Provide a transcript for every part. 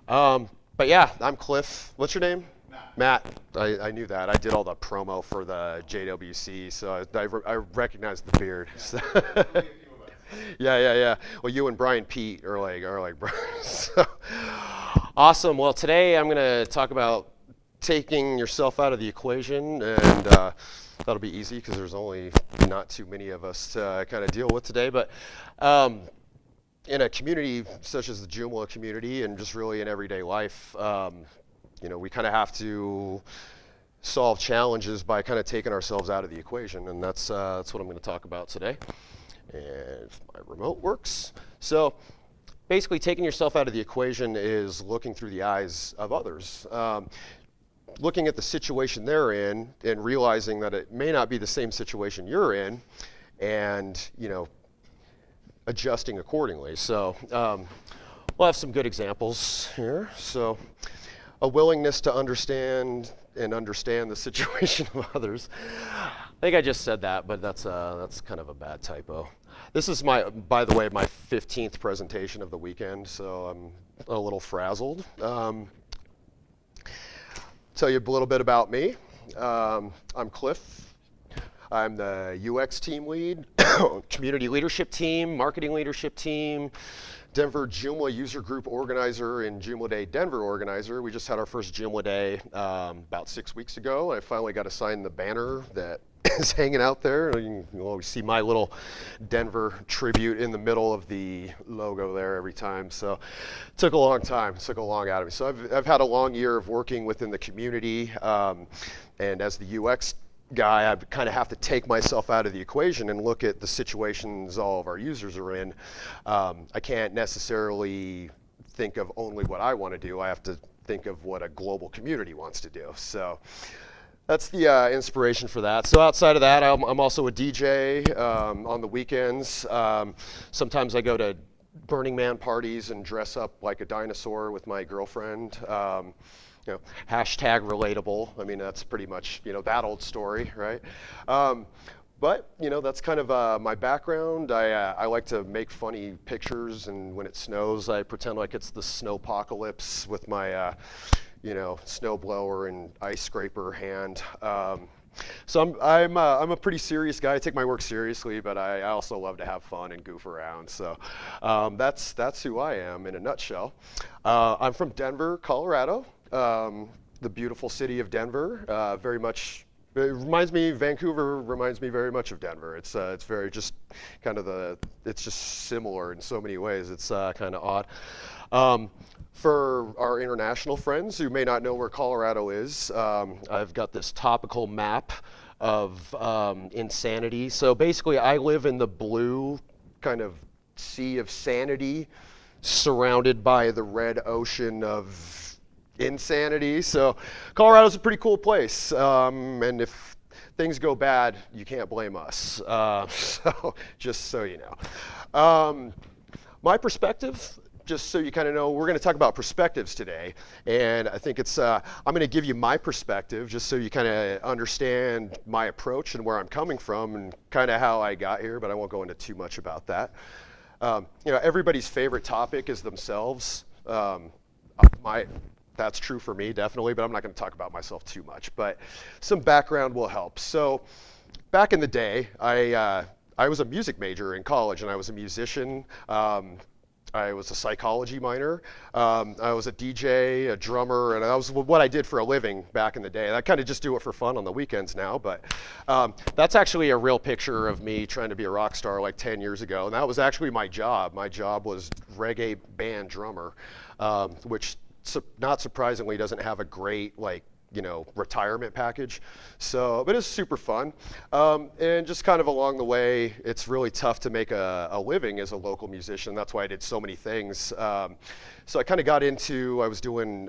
But yeah, I'm Cliff. What's your name? Matt. Matt. I knew that. I did all the promo for the JWC, so I recognized the beard. Yeah, So there's only a few of us. yeah. Well, you and Brian Pete are like brothers. So, awesome. Well, today I'm going to talk about taking yourself out of the equation, and that'll be easy because there's only not too many of us to kind of deal with today. But in a community such as the Joomla community, and just really in everyday life, we kind of have to solve challenges by kind of taking ourselves out of the equation, and that's what I'm going to talk about today. And if my remote works. So basically, taking yourself out of the equation is looking through the eyes of others. Looking at the situation they're in and realizing that it may not be the same situation you're in, and adjusting accordingly. So we'll have some good examples here. So a willingness to understand the situation of others. I think I just said that, but that's kind of a bad typo. This is by the way, my 15th presentation of the weekend, so I'm a little frazzled. Tell you a little bit about me. I'm Cliff. I'm the UX team lead, community leadership team, marketing leadership team, Denver Joomla user group organizer, and Joomla Day Denver organizer. We just had our first Joomla Day about 6 weeks ago. I finally got assigned the banner that is hanging out there. You can always see my little Denver tribute in the middle of the logo there every time. So it took a long time, took a long out of me. So I've had a long year of working within the community, and as the UX guy, I kind of have to take myself out of the equation and look at the situations all of our users are in. I can't necessarily think of only what I want to do. I have to think of what a global community wants to do. So that's the inspiration for that. So outside of that, I'm also a DJ on the weekends. Sometimes I go to Burning Man parties and dress up like a dinosaur with my girlfriend. Hashtag relatable. I mean, that's pretty much, that old story, right? But that's kind of my background. I like to make funny pictures, and when it snows, I pretend like it's the snowpocalypse with my, snowblower and ice scraper hand. So I'm a pretty serious guy. I take my work seriously, but I also love to have fun and goof around. So that's who I am in a nutshell. I'm from Denver, Colorado. The beautiful city of Denver, very much. Vancouver reminds me very much of Denver. It's very just kind of it's just similar in so many ways. It's kind of odd. For our international friends who may not know where Colorado is, I've got this topical map of insanity. So basically, I live in the blue kind of sea of sanity, surrounded by the red ocean of insanity. So Colorado's a pretty cool place, and if things go bad, you can't blame us. So just so you know. My perspective, just so you kind of know, we're going to talk about perspectives today, and I think I'm going to give you my perspective just so you kind of understand my approach and where I'm coming from and kind of how I got here, but I won't go into too much about that. Everybody's favorite topic is themselves. That's true for me, definitely, but I'm not going to talk about myself too much. But some background will help. So back in the day, I was a music major in college, and I was a musician. I was a psychology minor. I was a DJ, a drummer, and that was what I did for a living back in the day. I kind of just do it for fun on the weekends now, but that's actually a real picture of me trying to be a rock star like 10 years ago, and that was actually my job. My job was reggae band drummer, which not surprisingly doesn't have a great retirement package. So, but it's super fun. And just kind of along the way, it's really tough to make a living as a local musician. That's why I did so many things. So I kind of got into, I was doing,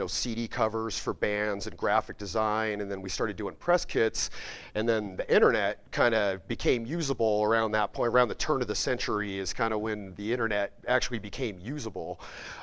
CD covers for bands and graphic design, and then we started doing press kits, and then the internet kind of became usable around that point. Around the turn of the century is kind of when the internet actually became usable.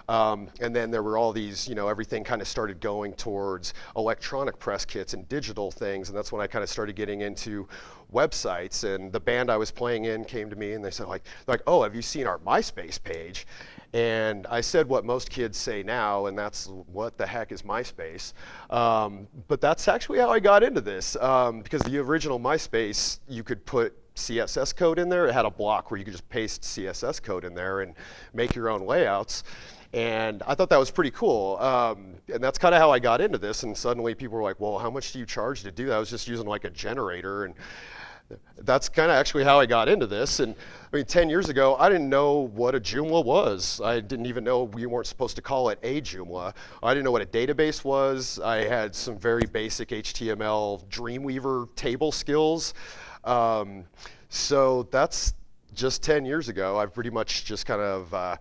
And then there were all these, everything kind of started going towards electronic press kits and digital things, and that's when I kind of started getting into websites. And the band I was playing in came to me, and they said, like, oh, have you seen our MySpace page? And I said what most kids say now, and that's, what the heck is MySpace? But that's actually how I got into this, because the original MySpace, you could put CSS code in there. It had a block where you could just paste CSS code in there and make your own layouts. And I thought that was pretty cool. And that's kind of how I got into this. And suddenly people were like, well, how much do you charge to do that? I was just using like a generator. And that's kind of actually how I got into this. And I mean, 10 years ago, I didn't know what a Joomla was. I didn't even know we weren't supposed to call it a Joomla. I didn't know what a database was. I had some very basic HTML Dreamweaver table skills. So that's just 10 years ago. I've pretty much just kind of,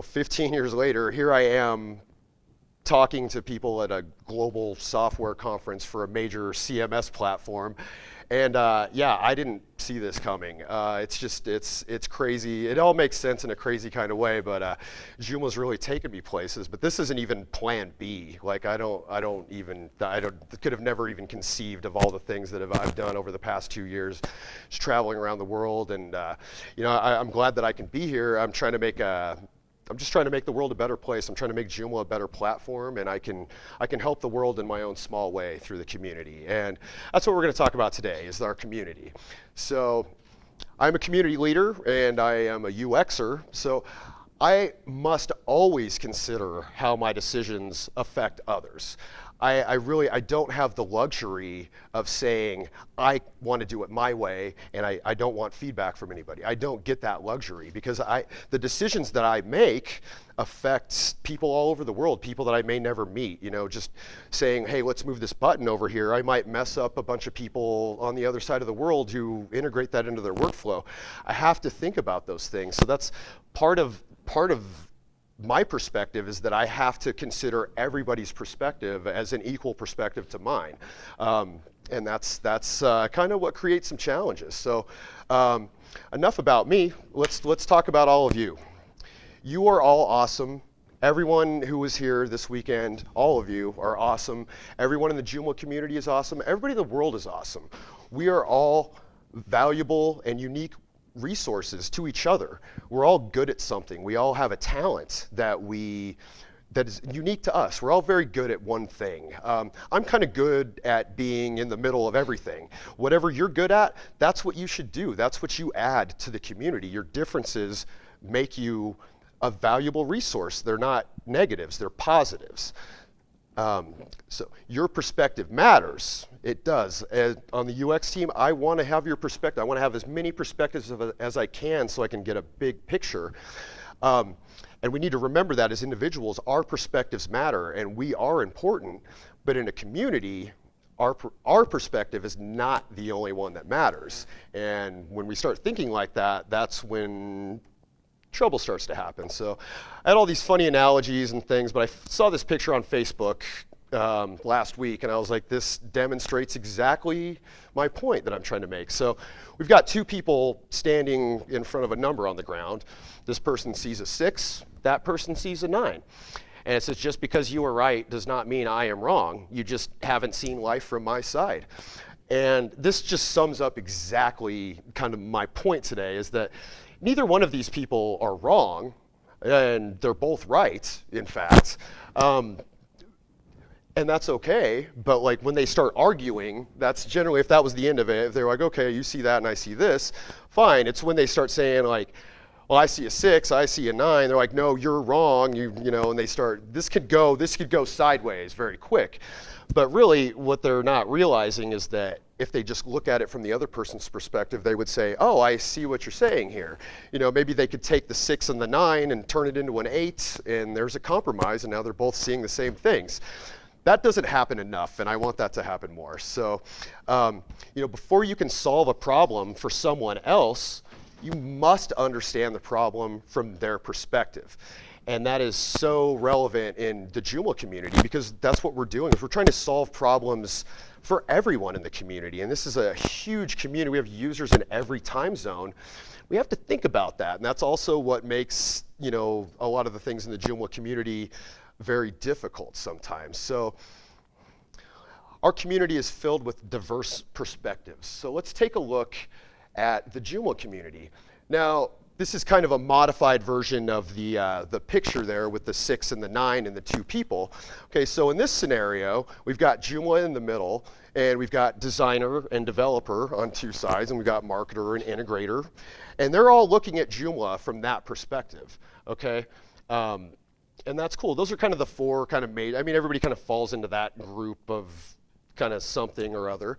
15 years later, here I am talking to people at a global software conference for a major CMS platform. And yeah, I didn't see this coming. It's crazy. It all makes sense in a crazy kind of way, but Joomla's really taken me places. But this isn't even plan B. Like I could have never even conceived of all the things that I've done over the past 2 years, just traveling around the world. And I'm glad that I can be here. I'm just trying to make the world a better place. I'm trying to make Joomla a better platform, and I can help the world in my own small way through the community. And that's what we're going to talk about today, is our community. So I'm a community leader, and I am a UXer. So I must always consider how my decisions affect others. I don't have the luxury of saying, I want to do it my way, and I don't want feedback from anybody. I don't get that luxury, because the decisions that I make affect people all over the world, people that I may never meet. Just saying, hey, let's move this button over here, I might mess up a bunch of people on the other side of the world who integrate that into their workflow. I have to think about those things. So that's part of my perspective, is that I have to consider everybody's perspective as an equal perspective to mine. And that's kind of what creates some challenges. So enough about me. Let's talk about all of you. You are all awesome. Everyone who was here this weekend, all of you are awesome. Everyone in the Joomla community is awesome. Everybody in the world is awesome. We are all valuable and unique resources to each other. We're all good at something. We all have a talent that is unique to us. We're all very good at one thing. I'm kind of good at being in the middle of everything. Whatever you're good at, that's what you should do. That's what you add to the community. Your differences make you a valuable resource. They're not negatives, they're positives. So your perspective matters. It does. On the UX team, I want to have your perspective. I want to have as many perspectives as I can so I can get a big picture. And we need to remember that as individuals, our perspectives matter and we are important. But in a community, our perspective is not the only one that matters. And when we start thinking like that, that's when trouble starts to happen. So I had all these funny analogies and things, but I saw this picture on Facebook last week, and I was like, this demonstrates exactly my point that I'm trying to make. So we've got two people standing in front of a number on the ground. This person sees a 6, that person sees a 9. And it says, just because you are right does not mean I am wrong. You just haven't seen life from my side. And this just sums up exactly kind of my point today, is that neither one of these people are wrong, and they're both right, in fact. And that's okay, but like when they start arguing, that's generally, if that was the end of it, if they're like, okay, you see that and I see this, fine. It's when they start saying like, well, I see a 6, I see a 9. They're like, no, you're wrong. And they start, this could go sideways very quick. But really, what they're not realizing is that if they just look at it from the other person's perspective, they would say, oh, I see what you're saying here. Maybe they could take the 6 and the 9 and turn it into an 8, and there's a compromise, and now they're both seeing the same things. That doesn't happen enough, and I want that to happen more. So, before you can solve a problem for someone else, you must understand the problem from their perspective. And that is so relevant in the Joomla community, because that's what we're doing. Is we're trying to solve problems for everyone in the community. And this is a huge community. We have users in every time zone. We have to think about that. And that's also what makes a lot of the things in the Joomla community very difficult sometimes. So our community is filled with diverse perspectives. So let's take a look at the Joomla community. Now, this is kind of a modified version of the picture there with the 6 and the 9 and the 2 people. Okay, so in this scenario, we've got Joomla in the middle, and we've got designer and developer on 2 sides, and we've got marketer and integrator. And they're all looking at Joomla from that perspective, okay? And that's cool. Those are kind of the 4 kind of I mean, everybody kind of falls into that group of kind of something or other,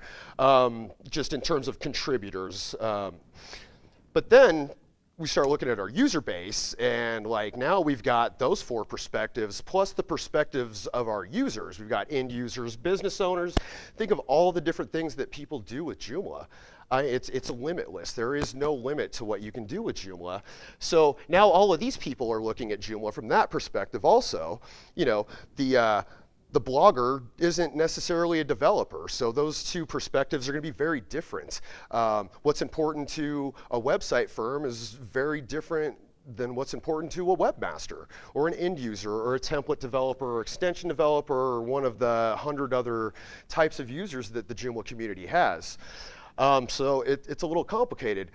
just in terms of contributors. But then we start looking at our user base, and like now we've got those 4 perspectives plus the perspectives of our users. We've got end users, business owners. Think of all the different things that people do with Joomla. It's limitless. There is no limit to what you can do with Joomla. So now all of these people are looking at Joomla from that perspective also. You know, the blogger isn't necessarily a developer, so those 2 perspectives are going to be very different. What's important to a website firm is very different than what's important to a webmaster or an end user or a template developer or extension developer or one of the 100 other types of users that the Joomla community has. So it's a little complicated.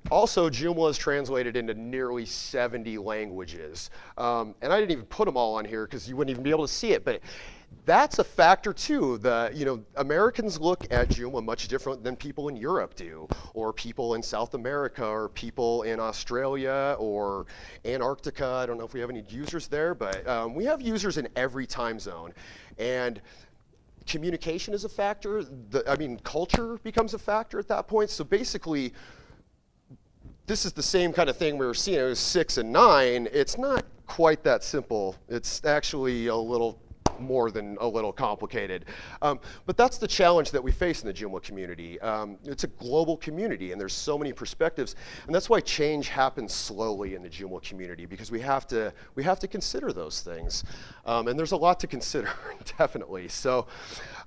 Also, Joomla is translated into nearly 70 languages. And I didn't even put them all on here because you wouldn't even be able to see it. But that's a factor too. Americans look at Joomla much different than people in Europe do, or people in South America, or people in Australia, or Antarctica. I don't know if we have any users there, but we have users in every time zone. And communication is a factor. Culture becomes a factor at that point. So basically, this is the same kind of thing we were seeing. It was 6 and 9. It's not quite that simple. It's actually a little more than a little complicated. But that's the challenge that we face in the Joomla community. It's a global community, and there's so many perspectives. And that's why change happens slowly in the Joomla community, because we have to consider those things. And there's a lot to consider, definitely. So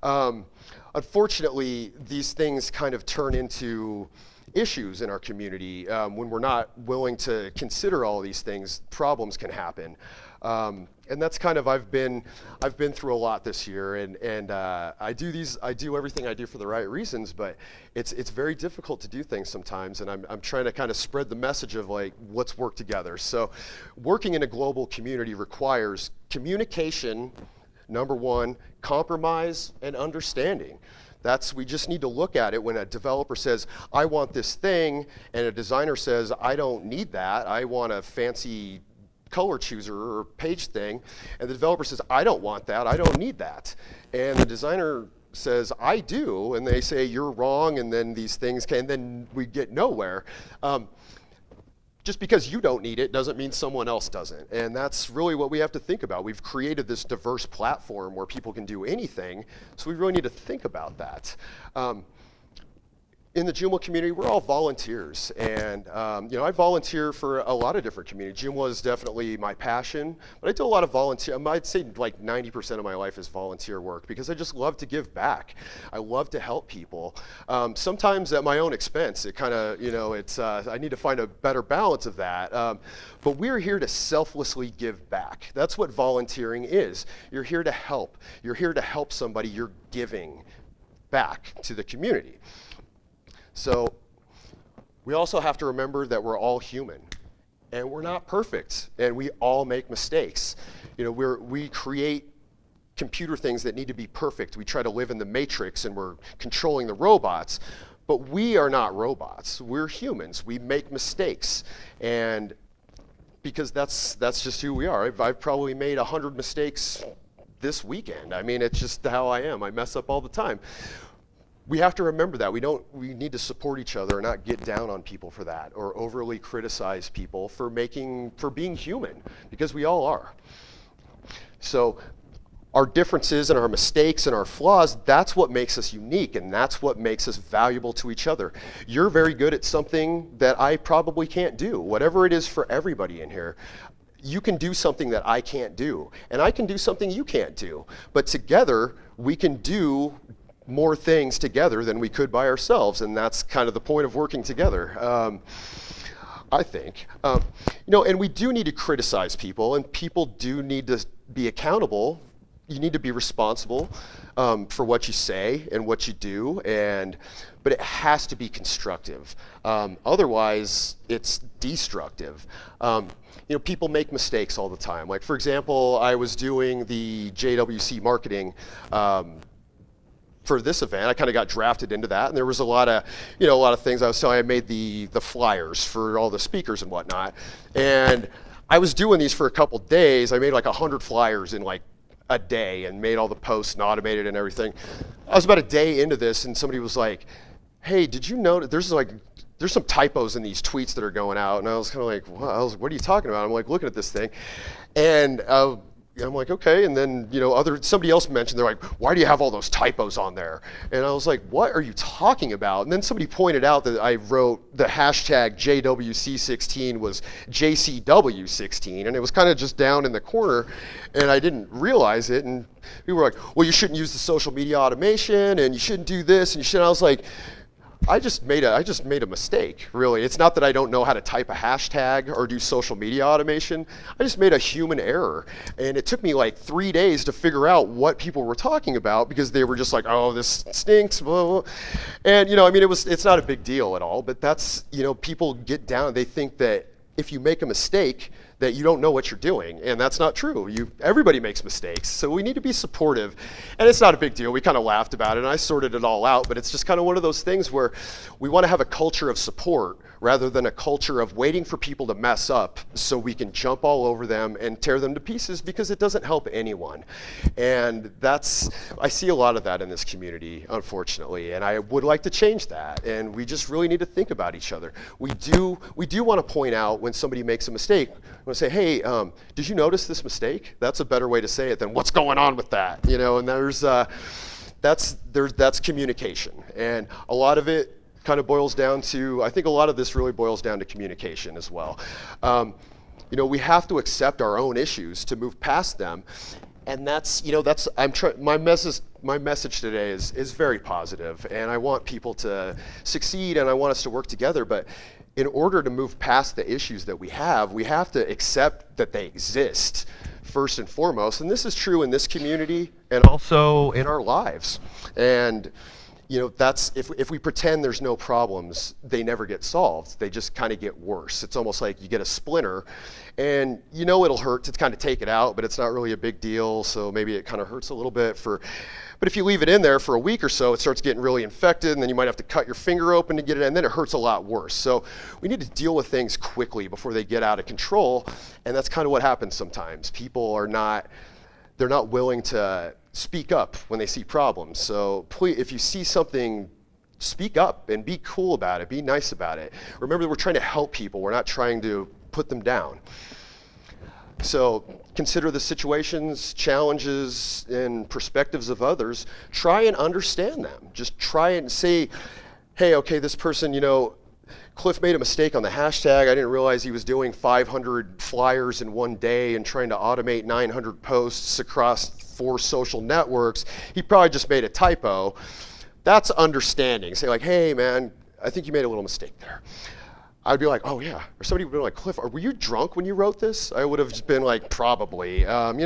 unfortunately, these things kind of turn into issues in our community. When we're not willing to consider all these things, problems can happen. And that's kind of, I've been through a lot this year, and I do everything I do for the right reasons, but it's very difficult to do things sometimes, and I'm trying to kind of spread the message of like, let's work together. So working in a global community requires communication, number 1, compromise, and understanding. We just need to look at it when a developer says, I want this thing, and a designer says, I don't need that, I want a fancy color chooser or page thing, and the developer says, I don't want that, I don't need that. And the designer says, I do, and they say, you're wrong, and then these things then we get nowhere. Just because you don't need it doesn't mean someone else doesn't. And that's really what we have to think about. We've created this diverse platform where people can do anything, so we really need to think about that. In the Joomla community, we're all volunteers, and I volunteer for a lot of different communities. Joomla is definitely my passion, but I do a lot of volunteer. I'd say like 90% of my life is volunteer work because I just love to give back. I love to help people. Sometimes at my own expense. It kind of, I need to find a better balance of that. But we're here to selflessly give back. That's what volunteering is. You're here to help. You're here to help somebody. You're giving back to the community. So we also have to remember that we're all human, and we're not perfect, and we all make mistakes. We create computer things that need to be perfect. We try to live in the matrix, and we're controlling the robots, but we are not robots. We're humans. We make mistakes, and because that's just who we are. I've probably made 100 mistakes this weekend. I mean, it's just how I am. I mess up all the time. We have to remember that. We need to support each other and not get down on people for that or overly criticize people for being human, because we all are. So our differences and our mistakes and our flaws, that's what makes us unique, and that's what makes us valuable to each other. You're very good at something that I probably can't do, whatever it is for everybody in here. You can do something that I can't do, and I can do something you can't do. But together, we can do more things together than we could by ourselves, and that's kind of the point of working together, I think. And we do need to criticize people, and people do need to be accountable need to be responsible for what you say and what you do, but it has to be constructive. Otherwise, it's destructive. People make mistakes all the time. Like, for example, I was doing the JWC marketing for this event. I kind of got drafted into that, and there was a lot of things I was telling. I made the flyers for all the speakers and whatnot, and I was doing these for a couple days. I made like 100 flyers in like a day and made all the posts and automated and everything. I was about a day into this, and somebody was like, "Hey, did you know that there's some typos in these tweets that are going out?" And I was kind of like, what are you talking about? I'm like looking at this thing, and I'm like, okay. And then somebody else mentioned, they're like, "Why do you have all those typos on there?" And I was like, "What are you talking about?" And then somebody pointed out that I wrote the hashtag JWC16 was JCW16, and it was kind of just down in the corner, and I didn't realize it. And people were like, "Well, you shouldn't use the social media automation, and you shouldn't do this, and you shouldn't." I was like, I just made a mistake, really. It's not that I don't know how to type a hashtag or do social media automation. I just made a human error. And it took me like 3 days to figure out what people were talking about, because they were just like, "Oh, this stinks, blah, blah." And it's not a big deal at all, but that's, people get down, they think that if you make a mistake, that you don't know what you're doing, and that's not true. Everybody makes mistakes, so we need to be supportive, and it's not a big deal. We kind of laughed about it, and I sorted it all out, but it's just kind of one of those things where we want to have a culture of support rather than a culture of waiting for people to mess up so we can jump all over them and tear them to pieces, because it doesn't help anyone. And I see a lot of that in this community, unfortunately, and I would like to change that, and we just really need to think about each other. We do want to point out when somebody makes a mistake. We want to say, "Hey, did you notice this mistake?" That's a better way to say it than "What's going on with that?" And that's communication, and a lot of it kind of boils down to, I think a lot of this really boils down to communication as well. We have to accept our own issues to move past them, and my message today is very positive, and I want people to succeed, and I want us to work together. But in order to move past the issues that we have to accept that they exist first and foremost, and this is true in this community and also in our lives. And that's if we pretend there's no problems, they never get solved. They just kind of get worse. It's almost like you get a splinter, and it'll hurt to kind of take it out, but it's not really a big deal. So maybe it kind of hurts a little bit but if you leave it in there for a week or so, it starts getting really infected, and then you might have to cut your finger open to get it in, and then it hurts a lot worse. So we need to deal with things quickly before they get out of control, and that's kind of what happens sometimes. People they're not willing to speak up when they see problems. So please, if you see something, speak up and be cool about it, be nice about it. Remember that we're trying to help people, we're not trying to put them down. So consider the situations, challenges, and perspectives of others. Try and understand them. Just try and say, "Hey, okay, this person, Cliff made a mistake on the hashtag. I didn't realize he was doing 500 flyers in one day and trying to automate 900 posts across 4 social networks. He probably just made a typo." That's understanding. Say like, "Hey man, I think you made a little mistake there." I'd be like, "Oh yeah," or somebody would be like, "Cliff, were you drunk when you wrote this?" I would have just been like, "Probably,"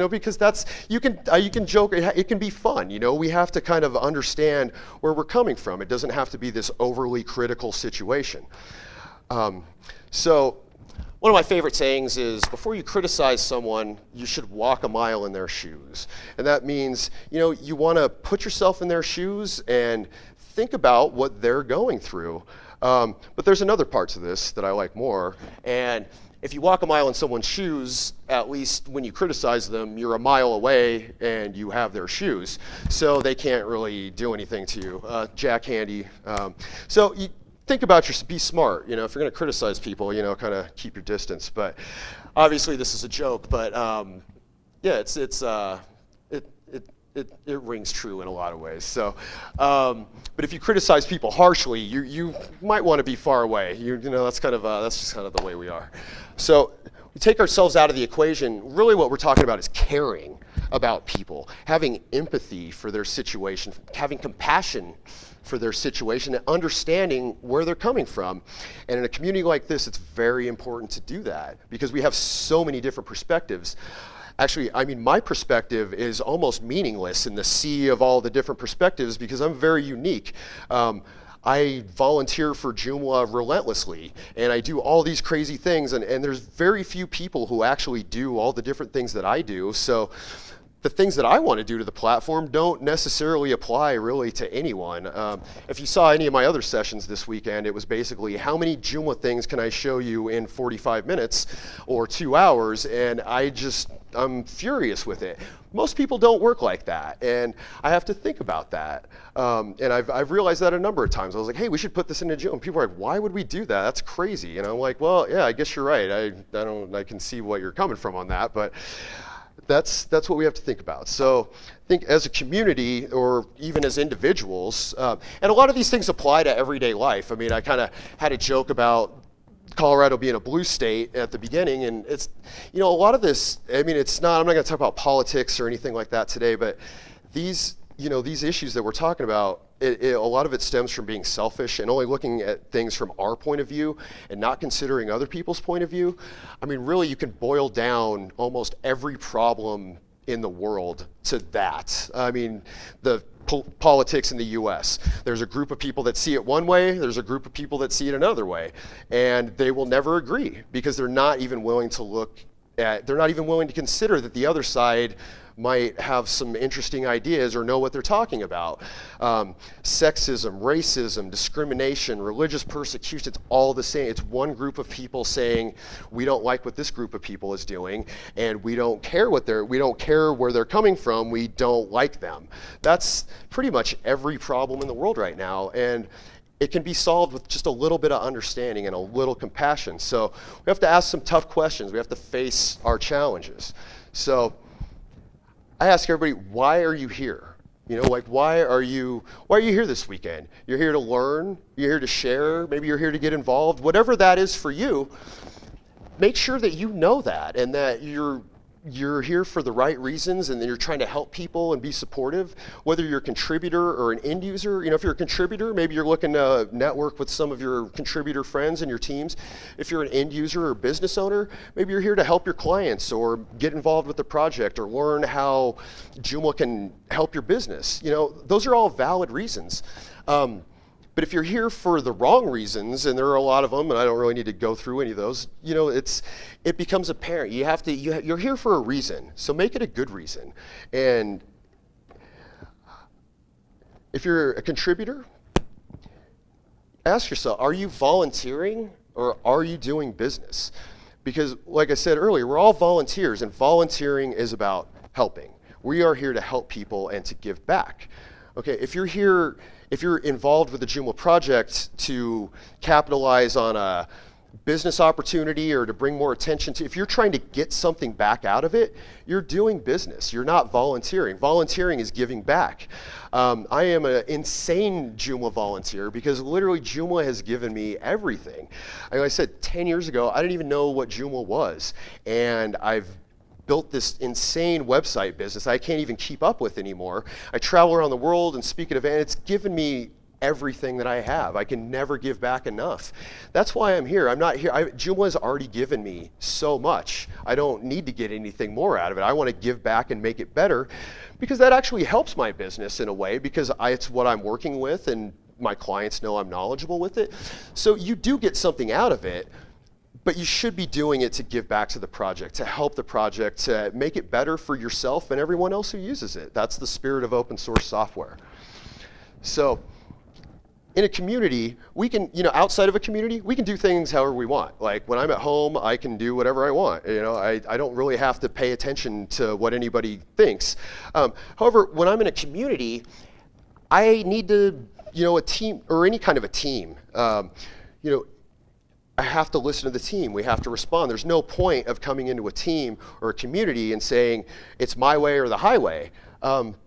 because you can joke. It can be fun. We have to kind of understand where we're coming from. It doesn't have to be this overly critical situation. So one of my favorite sayings is, before you criticize someone, you should walk a mile in their shoes. And that means, you want to put yourself in their shoes and think about what they're going through. But there's another part to this that I like more. And if you walk a mile in someone's shoes, at least when you criticize them, you're a mile away and you have their shoes. So they can't really do anything to you. Jack Handy. So you think about be smart. If you're going to criticize people, kind of keep your distance. But obviously this is a joke. But it rings true in a lot of ways. So, but if you criticize people harshly, you might want to be far away. That's just kind of the way we are. So we take ourselves out of the equation. Really, what we're talking about is caring about people, having empathy for their situation, having compassion for their situation, and understanding where they're coming from. And in a community like this, it's very important to do that, because we have so many different perspectives. actually, I mean, my perspective is almost meaningless in the sea of all the different perspectives because I'm very unique. I volunteer for Joomla relentlessly, and I do all these crazy things, and there's very few people who actually do all the different things that I do. So the things that I want to do to the platform don't necessarily apply really to anyone. If you saw any of my other sessions this weekend, it was basically how many Joomla things can I show you in 45 minutes or 2 hours, and I'm furious with it. Most people don't work like that, and I have to think about that. And I've realized that a number of times. I was like, hey, we should put this into Joomla. And people are like, why would we do that? That's crazy. And I'm like, well, yeah, I guess you're right. I can see what you're coming from on that, but that's what we have to think about. So I think as a community or even as individuals, and a lot of these things apply to everyday life. I mean, I kind of had a joke about Colorado being a blue state at the beginning, and it's, a lot of this, I mean, I'm not going to talk about politics or anything like that today, but these issues that we're talking about, a lot of it stems from being selfish and only looking at things from our point of view and not considering other people's point of view. I mean, really, you can boil down almost every problem in the world to that. I mean, the politics in the US. There's a group of people that see it one way, there's a group of people that see it another way, and they will never agree because they're not even willing to consider that the other side might have some interesting ideas or know what they're talking about. Sexism, racism, discrimination, religious persecution, it's all the same. It's one group of people saying, we don't like what this group of people is doing, and we don't care where they're coming from, we don't like them. That's pretty much every problem in the world right now, and it can be solved with just a little bit of understanding and a little compassion. So we have to ask some tough questions. We have to face our challenges. So I ask everybody, why are you here? Why are you here this weekend? You're here to learn, you're here to share, maybe you're here to get involved. Whatever that is for you, make sure that you know that and that you're here for the right reasons and then you're trying to help people and be supportive, whether you're a contributor or an end user. If you're a contributor, maybe you're looking to network with some of your contributor friends and your teams. If you're an end user or business owner, maybe you're here to help your clients or get involved with the project or learn how Joomla can help your business. Those are all valid reasons. But if you're here for the wrong reasons, and there are a lot of them, and I don't really need to go through any of those, it becomes apparent. You're here for a reason, so make it a good reason. And if you're a contributor, ask yourself, are you volunteering or are you doing business? Because like I said earlier, we're all volunteers, and volunteering is about helping. We are here to help people and to give back. Okay, if you're involved with the Joomla project to capitalize on a business opportunity or to bring more attention to, if you're trying to get something back out of it, you're doing business. You're not volunteering. Volunteering is giving back. I am an insane Joomla volunteer because literally Joomla has given me everything. Like I said, 10 years ago, I didn't even know what Joomla was. And I've built this insane website business I can't even keep up with anymore. I travel around the world and speak at events. It's given me everything that I have. I can never give back enough. That's why I'm here. I'm not here. Joomla has already given me so much. I don't need to get anything more out of it. I want to give back and make it better because that actually helps my business in a way because it's what I'm working with and my clients know I'm knowledgeable with it. So you do get something out of it. But you should be doing it to give back to the project, to help the project, to make it better for yourself and everyone else who uses it. That's the spirit of open source software. So in a community, we can, outside of a community, we can do things however we want. Like when I'm at home, I can do whatever I want. I don't really have to pay attention to what anybody thinks. However, when I'm in a community, I need to, a team or any kind of a team, I have to listen to the team. We have to respond. There's no point of coming into a team or a community and saying it's my way or the highway,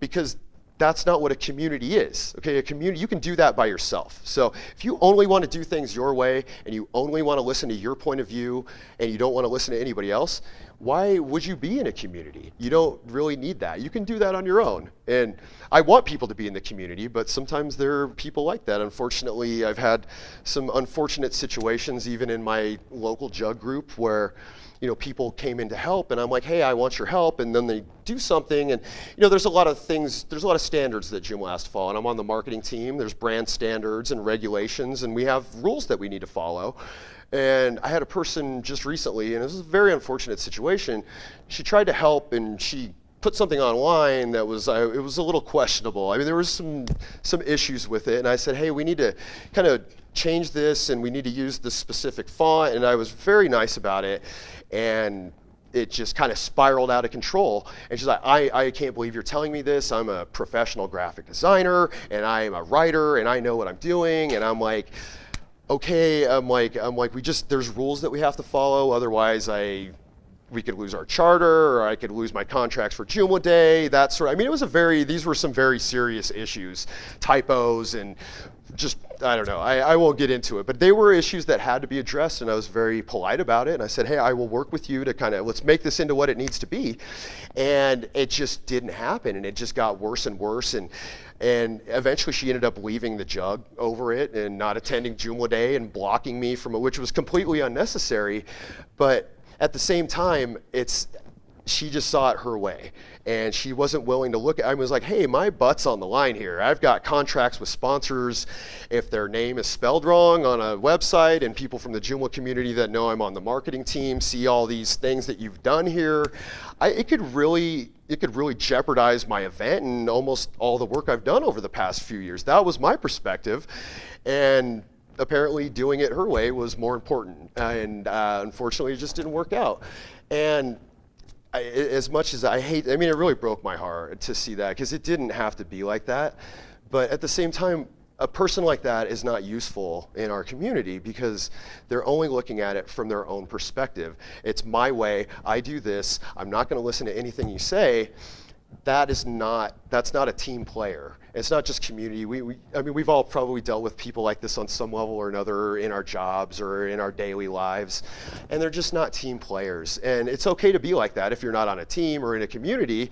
because that's not what a community is. Okay, a community, you can do that by yourself. So if you only want to do things your way and you only want to listen to your point of view and you don't want to listen to anybody else, why would you be in a community? You don't really need that. You can do that on your own. And I want people to be in the community, but sometimes there are people like that. Unfortunately, I've had some unfortunate situations even in my local jug group where people came in to help and I'm like, hey, I want your help. And then they do something. And there's a lot of things, there's a lot of standards that Joomla has to follow. And I'm on the marketing team. There's brand standards and regulations, and we have rules that we need to follow. And I had a person just recently, and it was a very unfortunate situation. She tried to help and she put something online that was, it was a little questionable. I mean, there was some issues with it. And I said, hey, we need to kind of change this and we need to use this specific font. And I was very nice about it. And it just kind of spiraled out of control. And she's like, I can't believe you're telling me this. I'm a professional graphic designer and I'm a writer and I know what I'm doing. And I'm like, okay, I'm like, there's rules that we have to follow. Otherwise we could lose our charter, or I could lose my contracts for Joomla Day, that sort of, I mean, these were some very serious issues, typos and just, I don't know, I won't get into it, but they were issues that had to be addressed, and I was very polite about it, and I said, hey, I will work with you to kind of, let's make this into what it needs to be. And it just didn't happen, and it just got worse and worse, and eventually she ended up leaving the jug over it and not attending Joomla Day and blocking me from it, which was completely unnecessary. But at the same time, she just saw it her way, and she wasn't willing to look at. I was like, hey, my butt's on the line here. I've got contracts with sponsors. If their name is spelled wrong on a website, and people from the Joomla community that know I'm on the marketing team see all these things that you've done here, it could really jeopardize my event and almost all the work I've done over the past few years. That was my perspective, and apparently doing it her way was more important, and unfortunately it just didn't work out. And as much as I hate, I mean, it really broke my heart to see that, because it didn't have to be like that. But at the same time, a person like that is not useful in our community because they're only looking at it from their own perspective. It's my way, I do this, I'm not going to listen to anything you say. That's not a team player. It's not just community. I mean, we've all probably dealt with people like this on some level or another in our jobs or in our daily lives, and they're just not team players. And it's okay to be like that if you're not on a team or in a community,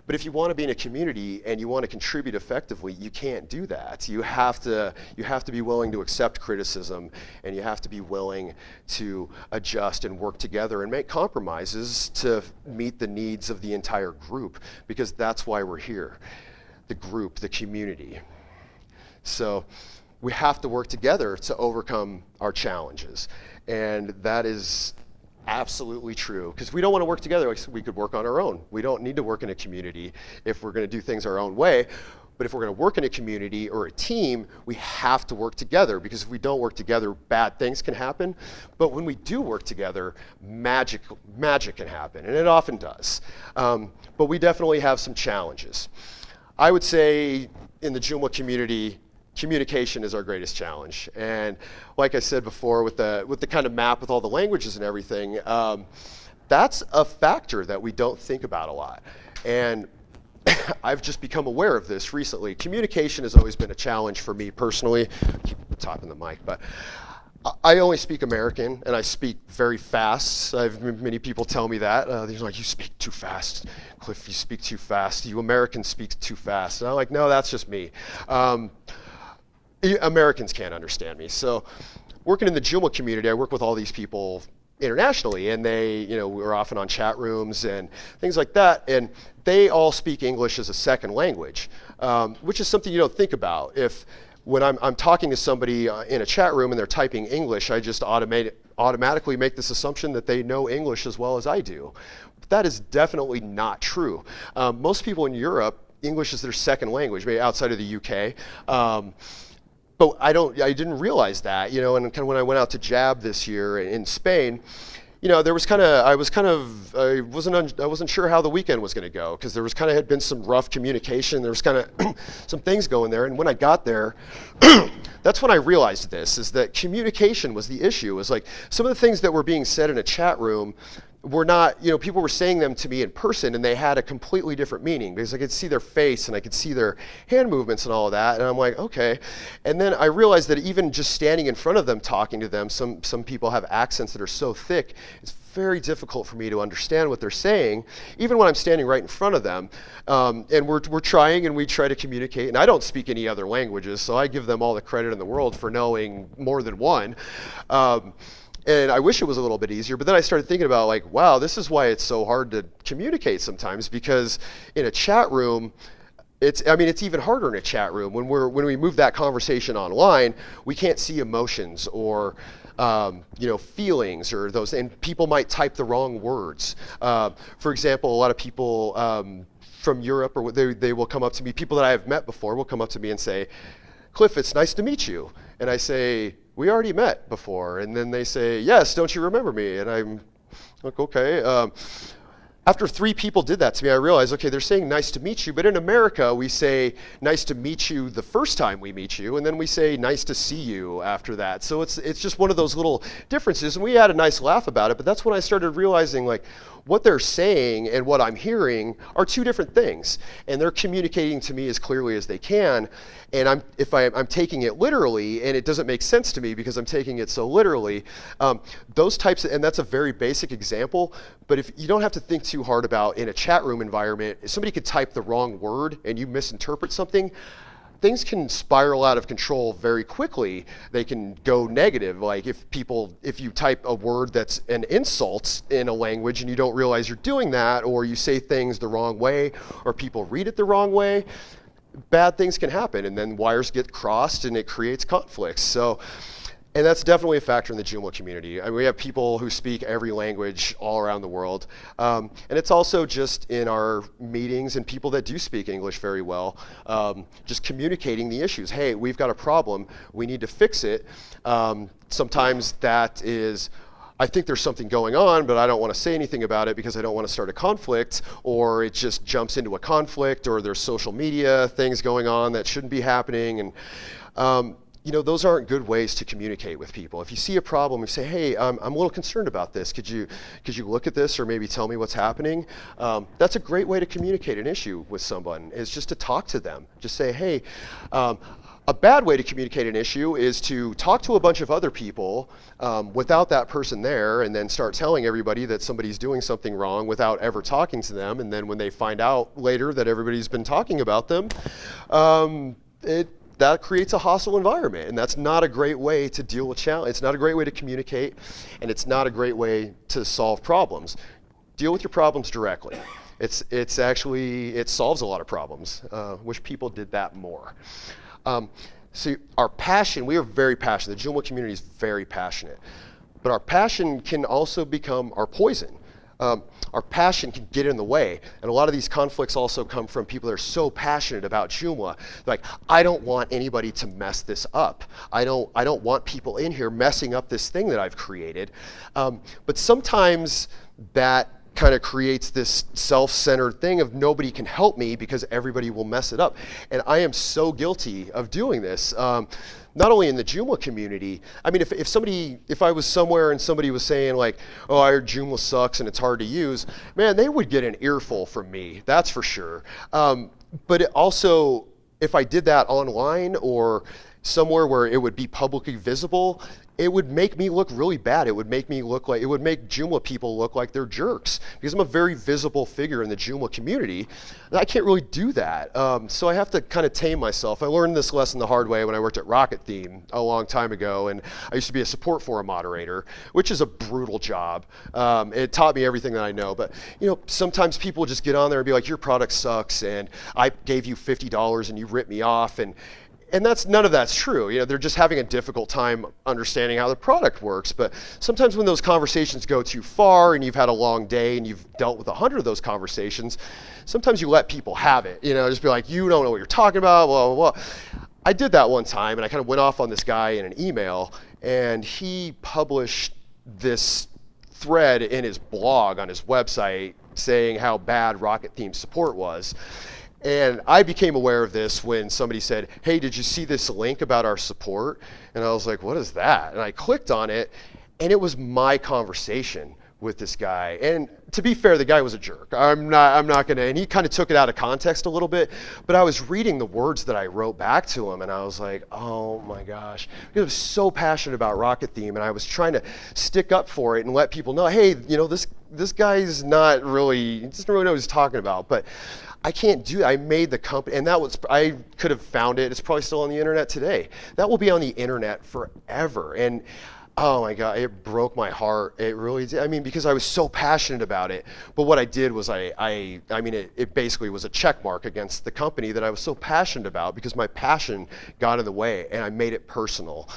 but if you want to be in a community and you want to contribute effectively, you can't do that. You have to be willing to accept criticism, and you have to be willing to adjust and work together and make compromises to meet the needs of the entire group, because that's why we're here. The group, the community. So we have to work together to overcome our challenges. And that is absolutely true, because we don't want to work together. We could work on our own. We don't need to work in a community if we're going to do things our own way. But if we're going to work in a community or a team, we have to work together, because if we don't work together, bad things can happen. But when we do work together, magic can happen, and it often does. But we definitely have some challenges. I would say in the Joomla community, communication is our greatest challenge. And like I said before, with the kind of map with all the languages and everything, that's a factor that we don't think about a lot. And I've just become aware of this recently. Communication has always been a challenge for me personally. I keep tapping the mic, but I only speak American, and I speak very fast. Many people tell me that. They're like, you speak too fast. Cliff, you speak too fast. You Americans speak too fast. And I'm like, no, that's just me. Americans can't understand me. So working in the Joomla community, I work with all these people internationally, and we're often on chat rooms and things like that, and they all speak English as a second language, which is something you don't think about. When I'm talking to somebody in a chat room and they're typing English, I just automatically make this assumption that they know English as well as I do. But that is definitely not true. Most people in Europe, English is their second language, maybe outside of the UK. But I didn't realize that, and kind of when I went out to JAB this year in Spain, there was I wasn't sure how the weekend was going to go, because there was had been some rough communication. There was some things going there. And when I got there, that's when I realized this, is that communication was the issue. It was like some of the things that were being said in a chat room, were not, people were saying them to me in person and they had a completely different meaning because I could see their face and I could see their hand movements and all of that. And I'm like, okay. And then I realized that even just standing in front of them, talking to them, some people have accents that are so thick, it's very difficult for me to understand what they're saying, even when I'm standing right in front of them. And we're trying and we try to communicate. And I don't speak any other languages, so I give them all the credit in the world for knowing more than one. And I wish it was a little bit easier, but then I started thinking about like, wow, this is why it's so hard to communicate sometimes, because in a chat room, it's even harder in a chat room. When we move that conversation online, we can't see emotions or feelings or those, and people might type the wrong words. For example, a lot of people from Europe, or they will come up to me, people that I have met before will come up to me and say, Cliff, it's nice to meet you. And I say, we already met before. And then they say, yes, don't you remember me? And I'm like, okay. After 3 people did that to me, I realized, okay, they're saying nice to meet you, but in America, we say nice to meet you the first time we meet you, and then we say nice to see you after that. So it's just one of those little differences, and we had a nice laugh about it, but that's when I started realizing, like, what they're saying and what I'm hearing are 2 different things, and they're communicating to me as clearly as they can, and if I'm taking it literally, and it doesn't make sense to me because I'm taking it so literally, those types and that's a very basic example, but if you don't have to think too hard about in a chat room environment, if somebody could type the wrong word and you misinterpret something, things can spiral out of control very quickly. They can go negative. Like if you type a word that's an insult in a language and you don't realize you're doing that, or you say things the wrong way, or people read it the wrong way, bad things can happen, and then wires get crossed and it creates conflicts. So, and that's definitely a factor in the Joomla community. I mean, we have people who speak every language all around the world. And it's also just in our meetings and people that do speak English very well, just communicating the issues. Hey, we've got a problem. We need to fix it. Sometimes that is, I think there's something going on, but I don't want to say anything about it because I don't want to start a conflict, or it just jumps into a conflict, or there's social media things going on that shouldn't be happening. And those aren't good ways to communicate with people. If you see a problem, you say, hey, I'm a little concerned about this. Could you look at this or maybe tell me what's happening? That's a great way to communicate an issue with someone, is just to talk to them. Just say, hey, a bad way to communicate an issue is to talk to a bunch of other people without that person there, and then start telling everybody that somebody's doing something wrong without ever talking to them. And then when they find out later that everybody's been talking about them, that creates a hostile environment, and that's not a great way to deal with challenge. It's not a great way to communicate, and it's not a great way to solve problems. Deal with your problems directly. It solves a lot of problems. Wish people did that more. So our passion, we are very passionate. The Joomla community is very passionate, but our passion can also become our poison. Our passion can get in the way, and a lot of these conflicts also come from people that are so passionate about Joomla. Like, I don't want anybody to mess this up. I don't want people in here messing up this thing that I've created. But sometimes that kind of creates this self-centered thing of nobody can help me because everybody will mess it up. And I am so guilty of doing this. Not only in the Joomla community. I mean, if I was somewhere and somebody was saying like, oh, I heard Joomla sucks and it's hard to use, man, they would get an earful from me, that's for sure. But it also, if I did that online or somewhere where it would be publicly visible, it would make me look really bad. It would make Joomla people look like they're jerks, because I'm a very visible figure in the Joomla community. And I can't really do that. So I have to kind of tame myself. I learned this lesson the hard way when I worked at Rocket Theme a long time ago, and I used to be a support forum moderator, which is a brutal job. It taught me everything that I know. But sometimes people just get on there and be like, your product sucks, and I gave you $50 and you ripped me off, and none of that's true. They're just having a difficult time understanding how the product works. But sometimes when those conversations go too far and you've had a long day and you've dealt with 100 of those conversations, sometimes you let people have it. Just be like, you don't know what you're talking about, blah, blah, blah. I did that one time, and I kind of went off on this guy in an email, and he published this thread in his blog on his website saying how bad Rocket Theme support was. And I became aware of this when somebody said, hey, did you see this link about our support? And I was like, what is that? And I clicked on it, and it was my conversation with this guy. And to be fair, the guy was a jerk. I'm not gonna, and he kind of took it out of context a little bit, but I was reading the words that I wrote back to him and I was like, oh my gosh. Because I was so passionate about Rocket Theme and I was trying to stick up for it and let people know, hey, you know, this guy's not really, he doesn't really know what he's talking about, but I can't do that. I made the company, and that was, I could have found it. It's probably still on the internet today. That will be on the internet forever. And oh my God, it broke my heart. It really did. I mean, because I was so passionate about it. But what I did was I mean, it basically was a check mark against the company that I was so passionate about because my passion got in the way and I made it personal.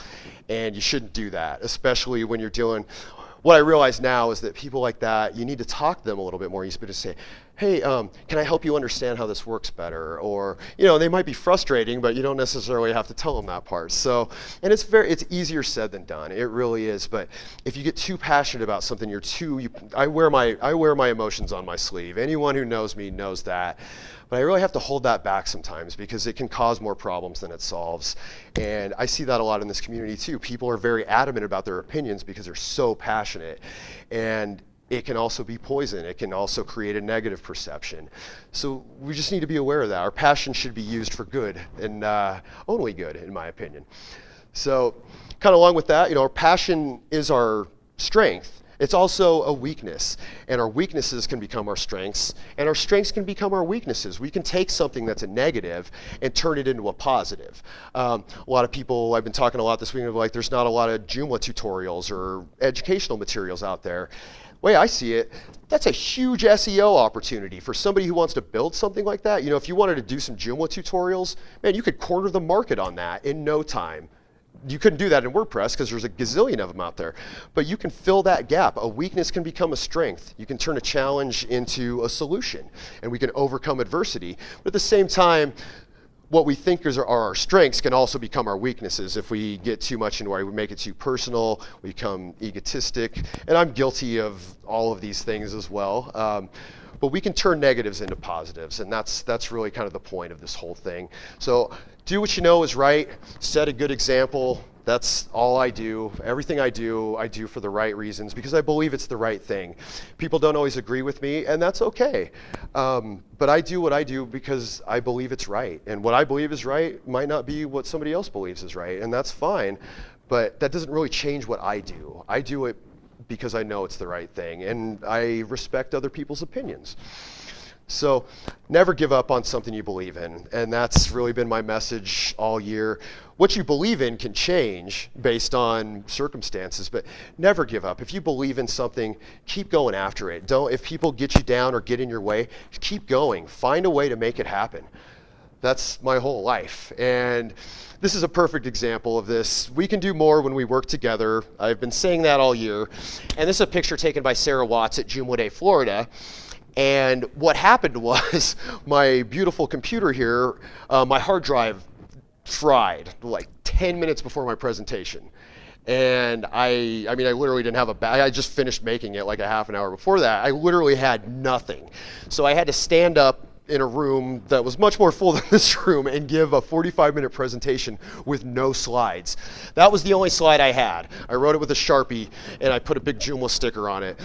And you shouldn't do that, especially when you're dealing. What I realize now is that people like that, you need to talk to them a little bit more. You need to say, hey, can I help you understand how this works better? Or, you know, they might be frustrating, but you don't necessarily have to tell them that part. So, and it's easier said than done. It really is. But if you get too passionate about something, I wear my emotions on my sleeve. Anyone who knows me knows that. But I really have to hold that back sometimes because it can cause more problems than it solves. And I see that a lot in this community too. People are very adamant about their opinions because they're so passionate. And it can also be poison. It can also create a negative perception. So we just need to be aware of that. Our passion should be used for good and only good, in my opinion. So kind of along with that, you know, our passion is our strength. It's also a weakness, and our weaknesses can become our strengths, and our strengths can become our weaknesses. We can take something that's a negative and turn it into a positive. A lot of people, I've been talking a lot this week, like there's not a lot of Joomla tutorials or educational materials out there. The way I see it, that's a huge SEO opportunity for somebody who wants to build something like that. You know, if you wanted to do some Joomla tutorials, man, you could corner the market on that in no time. You couldn't do that in WordPress because there's a gazillion of them out there. But you can fill that gap. A weakness can become a strength. You can turn a challenge into a solution, and we can overcome adversity. But at the same time, what we think are our strengths can also become our weaknesses if we get too much into it. We make it too personal, we become egotistic, and I'm guilty of all of these things as well. But we can turn negatives into positives, and that's really kind of the point of this whole thing. So do what you know is right, set a good example. That's all I do. Everything I do for the right reasons because I believe it's the right thing. People don't always agree with me, and that's okay. But I do what I do because I believe it's right. And what I believe is right might not be what somebody else believes is right, and that's fine. But that doesn't really change what I do. I do it because I know it's the right thing, and I respect other people's opinions. So never give up on something you believe in, and that's really been my message all year. What you believe in can change based on circumstances, but never give up. If you believe in something, keep going after it. If people get you down or get in your way, keep going. Find a way to make it happen. That's my whole life. And this is a perfect example of this. We can do more when we work together. I've been saying that all year. And this is a picture taken by Sarah Watts at Joomla Day, Florida. And what happened was my beautiful computer here, my hard drive fried like 10 minutes before my presentation. And I mean, I literally didn't have I just finished making it like a half an hour before that. I literally had nothing. So I had to stand up in a room that was much more full than this room and give a 45-minute presentation with no slides. That was the only slide I had. I wrote it with a Sharpie and I put a big Joomla sticker on it.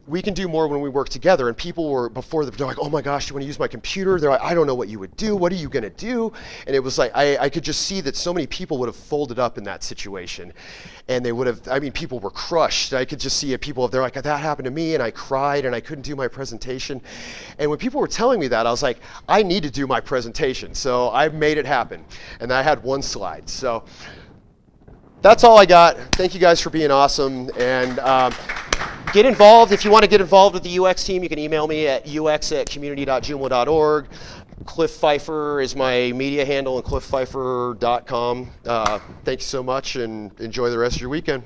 We can do more when we work together, and people were they're like, oh my gosh, do you want to use my computer? They're like, I don't know what you would do. What are you going to do? And it was like, I could just see that so many people would have folded up in that situation, and they would have, I mean, people were crushed. I could just see it. They're like, that happened to me, and I cried, and I couldn't do my presentation. And when people were telling me that, I was like, I need to do my presentation. So I made it happen, and I had one slide. So that's all I got. Thank you guys for being awesome, and get involved. If you want to get involved with the UX team, you can email me at ux@community.joomla.org. Cliff Pfeifer is my media handle, and cliffpfeifer.com. Thank you so much, and enjoy the rest of your weekend.